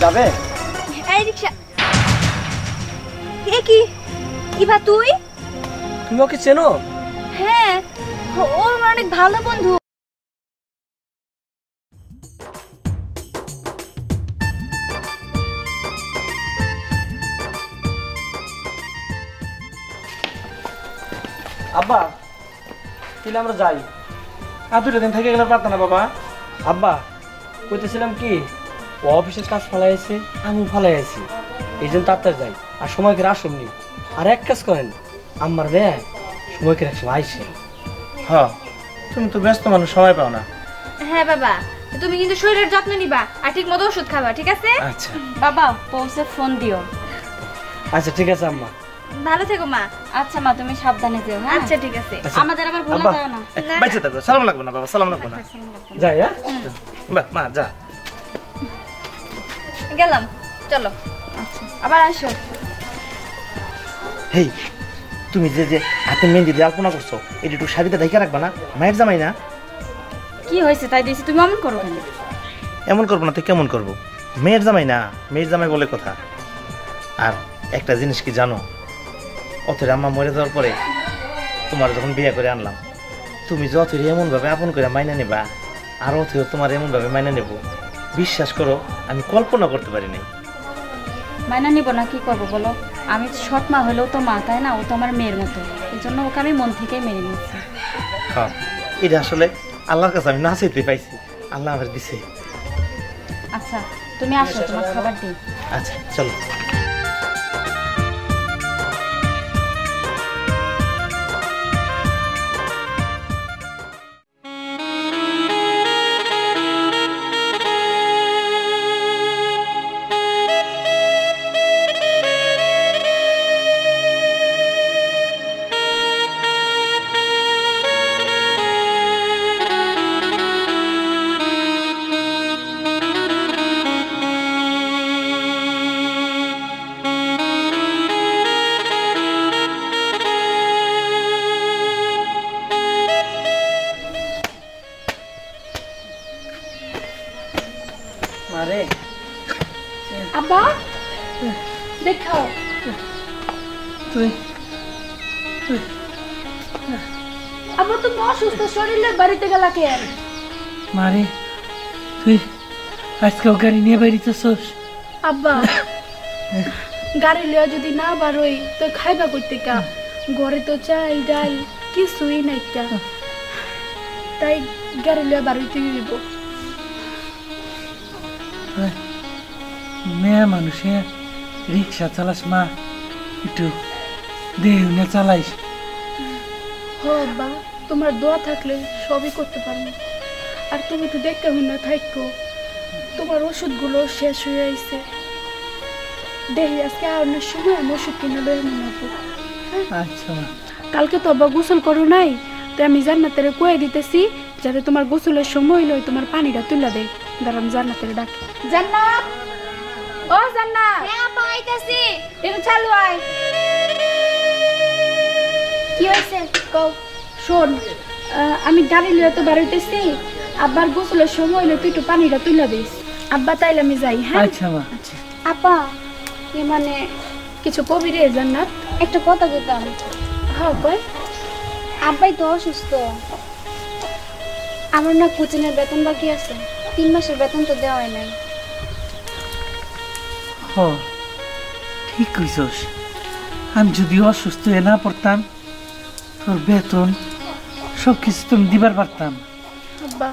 যাবে? এই রিকশা এ কি ইভা তুই? তুমি ওকে চেনো? হ্যাঁ, ও আমার অনেক ভালো বন্ধু। আব্বা তাহলে আমরা যাই। আর 2 দিন থেকে গেলে পারত না বাবা। আব্বা কইতেছিলাম কি, ও অফিসের কাজ ফালাইছে, আমি ফালাই আছি, এই জন্য তাড়াতাড়ি যাই। আর সময় করে আসেননি। আর এক কাজ করেন, আমার রে সময় করে একসময় আইসে। হ্যাঁ, তুমি তো ব্যস্ত মানুষ, সময় পাও না। হ্যাঁ বাবা, তুমি কিন্তু শরীরের যত্ন নিবা আর ঠিক মতো ওষুধ খাবা, ঠিক আছে? আচ্ছা বাবা পৌঁছে ফোন দিও। আচ্ছা ঠিক আছে আম্মা। ভালো থেকো মা। আচ্ছা মা, তুমি সাবধানে যেও। হ্যাঁ আচ্ছা ঠিক আছে। আমাদের আবার ভুলে যাও না। বাইচে থাকো, সালাম লাগবে না বাবা, সালাম লাগবে না। যাই। হ্যাঁ বাহ মা যা। গেলাম, চলো। আচ্ছা আবার আসো। হেই, তুমি যে যে হাতে মেহেন্দি দিয়ে আলপনা করছো, এটা একটু শাড়িতে ঢেকে রাখবা না? মায়ের জামাই না? কি হয়েছে তাই দিয়েছি, তুমি অমন করো কেন? এমন করবো না তো কেমন করবো? মেয়ের জামাই না, মেয়ের জামাই বলে কথা। আর একটা জিনিস কি জানো, অথের আম্মা মরে যাওয়ার পরে তোমার যখন বিয়ে করে আনলাম, তুমি যে অথের এমনভাবে আপন করে মাইনা নেবা, আর অথেও তোমার এমনভাবে মাইনা নেব, বিশ্বাস করো আমি কল্পনা করতে পারি নাই। মাইনা নিব না, কি করবো বলো? আমি সৎ মা হলেও তো মা, তাই না? ও তো আমার মেয়ের মতো, এই জন্য ওকে আমি মন থেকেই মেনে নিচ্ছি। হ্যাঁ, এটা আসলে আল্লাহর কাছে আমি না চাইতে পাইছি, আল্লাহ আমার দিছে। আচ্ছা তুমি আসো, তোমার খাবার দিই। আচ্ছা চলো। মারে আব্বা দেখো, তুই আব্বা তুমি অসুস্থ শরীরে বাড়িতে গেলা কেন? মারে তুই আজকেও গাড়ি নিয়ে বেরিয়েছিস? আব্বা গাড়ি লিয়া যদি না বারোই তো খাইবা করতে কা, ঘরে তো চাল ডাল কিছুই নাই কা, তাই গাড়ি লিয়া বারোইতে দিব। মেয়ে মানুষে রিক্সা চালাস মা, একটু দেহ চালাইস। হ আব্বা, তোমার দোয়া থাকলে সবই করতে পারবো। আর তুমি একটু দেখতে হই না থাকো, তোমার ওষুধগুলো শেষ হয়ে আইছে। দেখি আজকে আর সময় আমি ওষুধ কিনে লয়ে মনে হবো। আচ্ছা মা। কালকে তো আব্বা গোসল করো নাই, তো আমি জান্নাতের কয়ে দিতেছি যাতে তোমার গোসলের সময় হইলে তোমার পানিটা তুলে দেয়। দাঁড়ান জান্নাতের ডাকি। জান্নাত, ও জান্নাত। হ্যাঁ আপা আইতাছি। এটা চালু আয়। কি হয়েছে কও? শোন, আমি গাড়ি লিয়ে তো বাড়িতেছি, আব্বার গোসলের সময় হইলে তুই একটু পানিটা তুলে দিস। আব্বা তাইলে আমি যাই। হ্যাঁ আচ্ছা মা। আপা এ মানে কিছু কবি রে জান্নাত? একটা কথা বলতাম। হ্যাঁ কই। আব্বাই তো অসুস্থ, আমার না কোচিংয়ের বেতন বাকি আছে, 3 মাসের বেতন তো দেওয়া হয় নাই। হ ঠিক কইছস, আমি যদি অসুস্থ হয়ে না পড়তাম, তোর বেতন সব কিছু তুমি দিবার পারতাম। আব্বা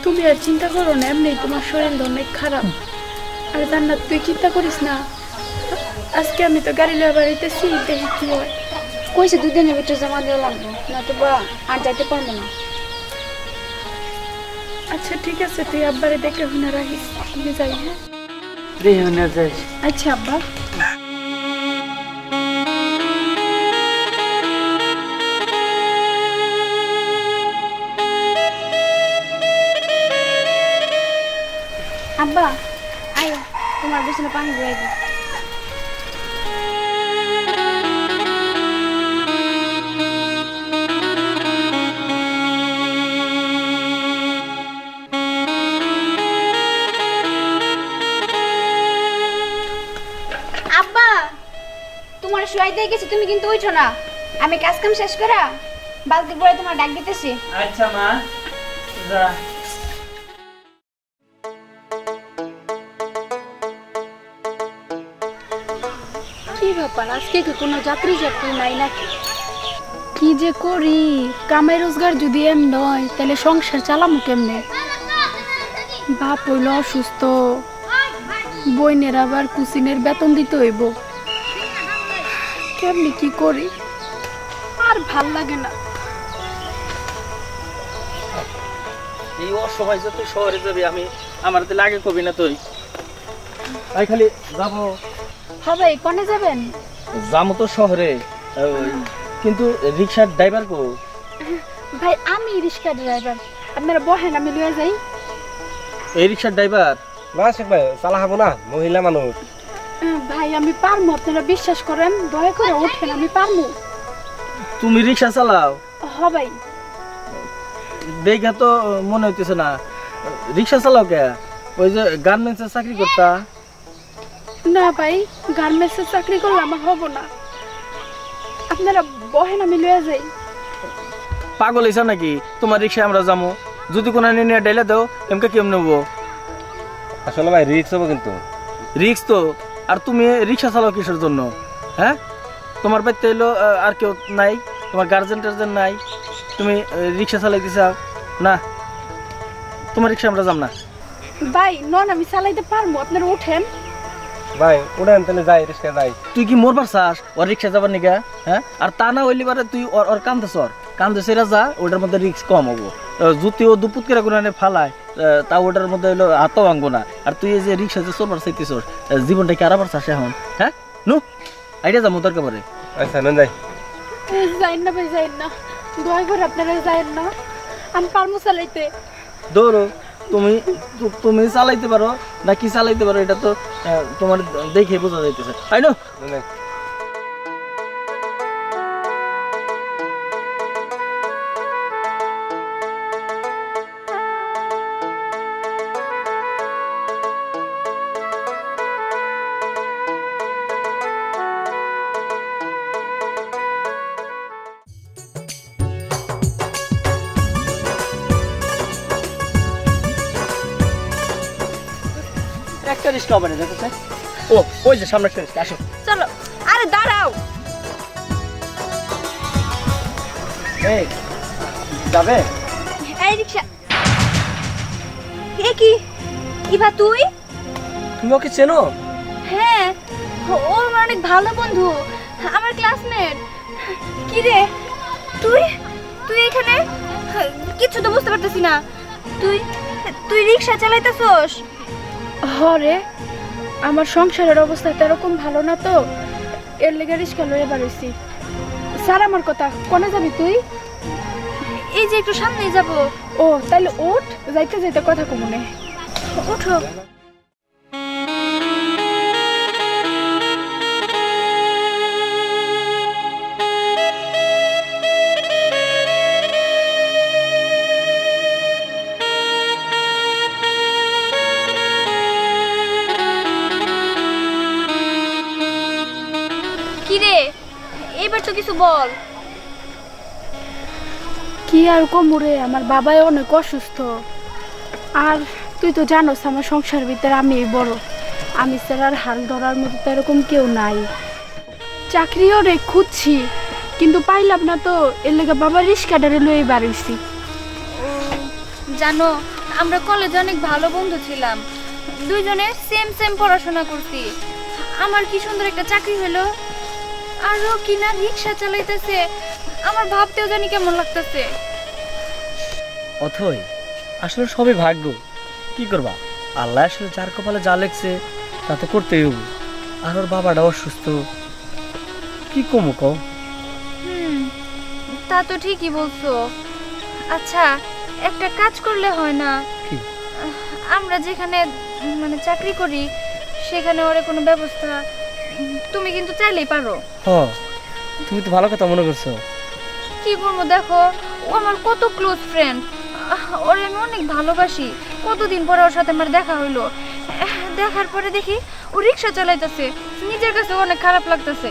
তুমি আর চিন্তা করো না, এমনি তোমার শরীর অনেক খারাপ। আর জান্নাত তুই চিন্তা করিস না, আজকে আমি তো গাড়ি লিয়ে বাড়িতেছি, দেখি কি হয়। কইছে 2 দিনের ভিতরে জমা দেওয়া লাগবে, না তো বা আর যাইতে পারবো না। আচ্ছা ঠিক আছে, তুই আব্বারে দেখে শুনে রাখিস, আমি যাই। হ্যাঁ দেহ না যাইস। আচ্ছা আব্বা। আব্বা আয়, তোমার গোসলে পানি দিয়ে দিই। শুয়াইতে গেছি, তুমি কিন্তু উঠো না। আমি কাজ কাম শেষ করা বালতি পরে তোমার ডাক দিতেছি। আচ্ছা মা, যা। কি ব্যাপার, আজকে কি কোনো যাত্রী নাই নাকি? কি যে করি, কামাই রোজগার যদি এম নয় তাহলে সংসার চালামু কেমনে? বাপ হইল অসুস্থ, বইনের আবার কুসিনের বেতন দিতে হইব। কেমনি কি করি, আর ভাল লাগে না। এই অসময় যে তুই শহরে যাবি, আমি আমার তো লাগে কবি না তুই। তাই খালি যাবো। হবে কোনে যাবেন? যাবো তো শহরে, কিন্তু রিক্সার ড্রাইভার কো? ভাই আমি রিক্সা ড্রাইভার, আপনারা বহেন আমি লইয়া যাই। এই রিক্সার ড্রাইভার না শেখ ভাই, চালা হবো না, মহিলা মানুষ। ভাই আমি পারমু, আপনারা বিশ্বাস করেন, দয়া করে ওঠেন, আমি পারমু। তুমি রিক্সা চালাও? হ ভাই। দেখা তো মনে হইতেছে না। রিক্সা চালাও কে? ওই যে গার্মেন্টসে চাকরি করতা? না ভাই, গার্মেন্টসে চাকরি করলে আমার হবো না, আপনারা বহেন আমি লইয়া যাই। পাগল হইছ নাকি? তোমার রিক্সায় আমরা যাবো, যদি কোনো নিয়ে ডাইলে দাও এমকে কেমন নেবো? আসলে ভাই রিক্স হবো কিন্তু। রিক্স তো। আর তুমি রিক্সা চালাও কিসের জন্য? হ্যাঁ, তোমার বাড়িতে এলো আর কেউ নাই, তোমার গার্জেন টার্জেন নাই, তুমি রিক্সা চালাইতে চাও না? তোমার রিক্সা আমরা যাম না। ভাই নন আমি চালাইতে পারবো, আপনারা উঠেন। ভাই উড়েন তাহলে যাই, রিক্সা যাই। তুই কি মরবার চাস ওর রিক্সা যাবার নিকা? হ্যাঁ, আর তা না হইলে পারে তুই ওর কান্দে চর, কান্দে সেরা যা, ওটার মধ্যে রিক্স কম হবো। যদি ও দুপুত করে গুণানে ফালায় তা ওটার মধ্যে হইলো হাতও ভাঙবো না। আর তুই এই যে রিক্সা যে চলবার চাইতেছ, জীবনটা কি আরাবার চাস এখন? হ্যাঁ নু আইডিয়া যাবো দরকার পরে। আচ্ছা নেন যাই। যাইন না ভাই, যাইন না, দয়া করে আপনারা যাইন না, আমি পারবো চালাইতে। ধরো তুমি চালাইতে পারো না কি চালাইতে পারো, এটা তো তোমার দেখে বোঝা যাইতেছে, তাই না? একটা রিস্ক হবে না, দেখো। ও ওই যে সামনে একটা রিস্ক, আসো। চলো। আরে দাঁড়াও। এই যাবে? এই রিকশা। এ কি ইভা, তুই? তুমি ওকে চেনো? হ্যাঁ, ও আমার অনেক ভালো বন্ধু, আমার ক্লাসমেট। কি রে তুই তুই এখানে? কিছু তো বুঝতে পারতেছি না। তুই রিকশা চালাইতেছস? হরে, আমার সংসারের অবস্থা এরকম ভালো না তো, এর লেগে রিক্সা লইয়া বাড়াইছি। স্যার আমার কথা, কোনে যাবি তুই? এই যে একটু সামনেই যাব। ও তাইলে ওঠ, যাইতে যাইতে কথা কমনে। ওঠো। এবার তো কিছু বল। কি আর কমরে, আমার বাবাই অনেক অসুস্থ, আর তুই তো জানোস আমার সংসার ভিতরে আমি বড়, আমি স্যার আর হাল ধরার মতো তো এরকম কেউ নাই। চাকরিও রে খুঁজছি কিন্তু পাইলাম না, তো এর লেগে বাবা রিক্সাটারে লয়ে বাড়িছি। জানো আমরা কলেজে অনেক ভালো বন্ধু ছিলাম, দুইজনে সেম পড়াশোনা করছি। আমার কি সুন্দর একটা চাকরি হলো, আর ও কিনা রিক্সা চালাইতেছে। আমার ভাবতেও জানি কেমন লাগতেছে। অথই আসলে সবই ভাগ্য, কি করবা, আল্লাহ আসলে যার কপালে যা লেখছে তা তো করতেই হবে। আর ওর বাবাটা অসুস্থ, কি কমো কও? তা তো ঠিকই বলছো। আচ্ছা একটা কাজ করলে হয় না? কি? আমরা যেখানে মানে চাকরি করি সেখানে ওর কোনো ব্যবস্থা তুমি কিন্তু চাইলেই পারো। হ্যাঁ তুমি তো ভালো কথা মনে করছো। কি করবো, দেখো ও আমার কত ক্লোজ ফ্রেন্ড, ওরে আমি অনেক ভালোবাসি। কতদিন পরে ওর সাথে আমার দেখা হইলো, দেখার পরে দেখি ও রিক্সা চালাইতেছে, নিজের কাছে অনেক খারাপ লাগতেছে।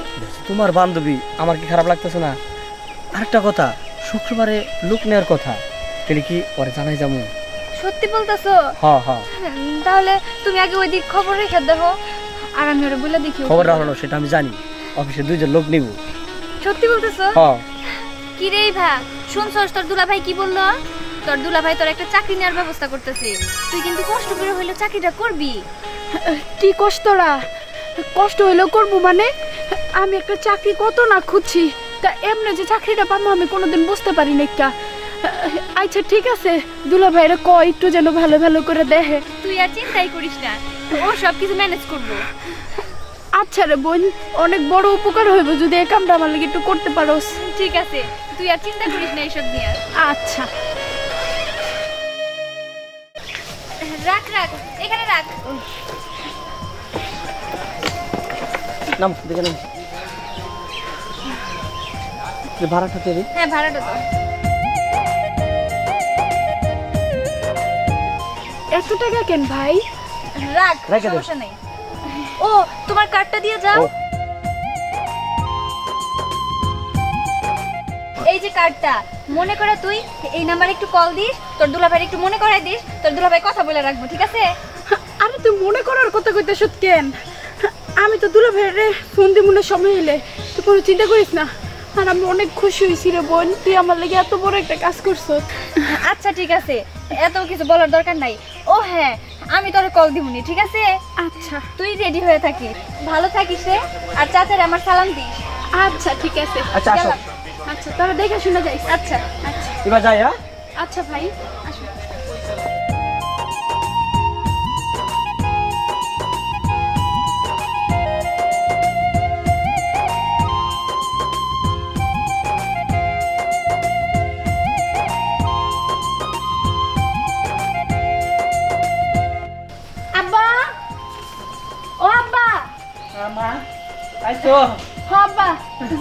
তোমার বান্ধবী, আমার কি খারাপ লাগতেছে না? আরেকটা কথা, শুক্রবারে লোক নেওয়ার কথা, তাহলে কি ওরে জানাই যাবো? সত্যি বলতেছো? হ্যাঁ হ্যাঁ। তাহলে তুমি আগে ওই দিক খবর রেখে দেখো, আর আমি ওরে বলে দেখি। খবর রাখলো সেটা আমি জানি, অফিসে 2 জন লোক নিব। সত্যি বলতেছো? হ্যাঁ। কি রে ভা, শুনছস তোর দুলাভাই কি বললো? তোর দুলাভাই তোর একটা চাকরি নেওয়ার ব্যবস্থা করতেছে, তুই কিন্তু কষ্ট করে হইলেও চাকরিটা করবি। কি কষ্টরা? কষ্ট হইলেও করবো মানে? আমি একটা চাকরি কত না খুঁজছি, তা এমনি যে চাকরিটা পাবো আমি কোনোদিন বুঝতে পারি না। একটা আচ্ছা ঠিক আছে, দুলা ভাইরা কয় একটু যেন ভালো ভালো করে দেখে। তুই আর চিন্তাই করিস না, ও সব কিছু ম্যানেজ করবো। আচ্ছা রে বোন, অনেক বড় উপকার হইব যদি এই কামটা আমার লাগে একটু করতে পারোস। ঠিক আছে, তুই আর চিন্তা করিস না এইসব নিয়ে। আচ্ছা রাখ রাখ, এখানে রাখ। নাম দেখে নাম। ভাড়াটা দেবে? হ্যাঁ ভাড়াটা তো। এত টাকা কেন ভাই? রাখ, রেখে দে। সমস্যা নেই। ও তোমার কার্ডটা দিয়ে যাও। এই যে কার্ডটা, মনে করে তুই এই নাম্বারে একটু কল দিস, তোর দুলাভাইয়ের একটু মনে করাই দিস, তোর দুলাভাই কথা বলে রাখবো, ঠিক আছে? আরে তুই মনে করার কথা কইতেছ কেন? আমি তো দুলা ভাইরে ফোন দিব না সময় হইলে, তুই কোনো চিন্তা করিস না। আর আমি অনেক খুশি হয়েছি রে বোন, তুই আমার লাগে এত বড় একটা কাজ করছ। আচ্ছা ঠিক আছে, এত কিছু বলার দরকার নাই। ও হ্যাঁ, আমি তোর কল দিবনি, ঠিক আছে? আচ্ছা তুই রেডি হয়ে থাকিস, ভালো থাকিস রে, আর চাচারে আমার সালাম দিস। আচ্ছা ঠিক আছে। আচ্ছা আসো। আচ্ছা তোরা দেখে শুনে যাইস। আচ্ছা আচ্ছা এবার যাই। হ্যাঁ আচ্ছা ভাই আসো। আব্বা, ও আব্বা। মা আইছো? হ আব্বা,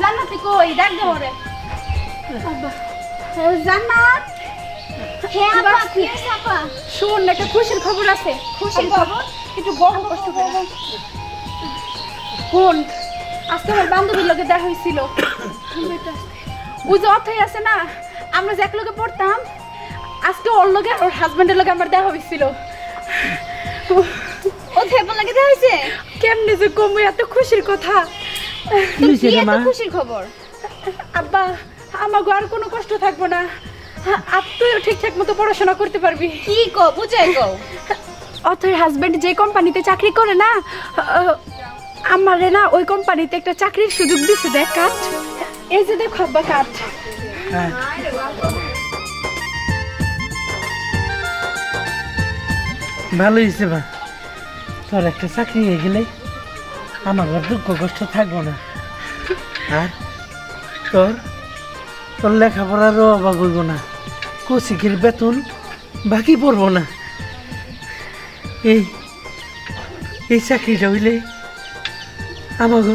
জান্নাতি কই? ডাক দে ওরে। আব্বা, জান্নাত। হ্যাঁ আব্বা, কি হইছে আব্বা? শোন, একটা খুশির খবর আছে। খুশির খবর? একটু বড় কষ্ট করে শোন। আজকে আমার বান্ধবীর লগে দেখা হয়েছিল। ওই যে অথই আছে না, আমরা যে একলগে পড়তাম, আজকে ওর লগে ওর হাজবেন্ডের লগে আমার দেখা হয়েছিল। ও থেপন লাগে দেয়া হইছে? কেমনে যে কমু, এত খুশির কথা। তো কি এত খুশির খবর? আব্বা, আমাগো আর কোনো কষ্ট থাকবো না, আর তুইও ঠিকঠাক মতো পড়াশোনা করতে পারবি। কি কো, বুঝাই কও। অথর হাজবেন্ড যে কোম্পানিতে চাকরি করে না, আমারে না ওই কোম্পানিতে একটা চাকরির সুযোগ দিছে। দেখ কাট, এই যে দেখো আব্বা কাট। ভালো হয়েছে মা, তোর একটা চাকরি হয়ে গেলে আমার আর দুঃখ কষ্ট থাকবো না। আর তোর তোর লেখাপড়ারও অভাব হইব না, কোচিকের বেতন বাকি পড়বো না। এই এই চাকরিটা হইলে আমাকে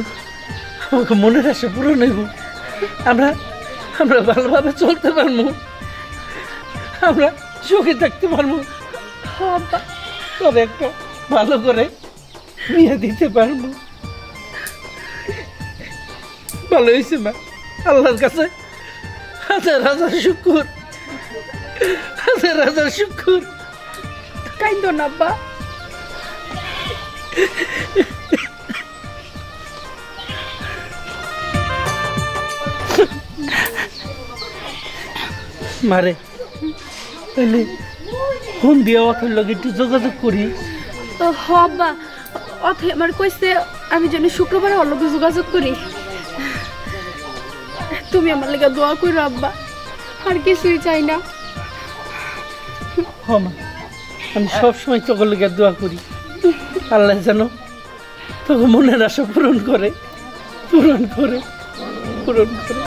আমাকে মনের আশা পূরণ হইব। আমরা আমরা ভালোভাবে চলতে পারবো, আমরা সুখে থাকতে পারবো। তোর একটা ভালো করে বিয়ে দিতে পারবো। ভালো হয়েছে মা, আল্লাহর কাছে হাজার হাজার শুকর, হাজার হাজার শুকর। কাইন্দ না আব্বা। মারে তাহলে ফোন দিয়ে অথর লগে একটু যোগাযোগ করি। হ আব্বা, অথই আমার কইছে আমি যেন শুক্রবারে ওর লগে যোগাযোগ করি। তুমি আমার লাগে দোয়া করো আব্বা, আর কিছুই চাই না। হ মা, আমি সবসময় তোকে লগে দোয়া করি, আল্লাহ যেন তোকে মনের আশা পূরণ করে, পূরণ করে, পূরণ করে।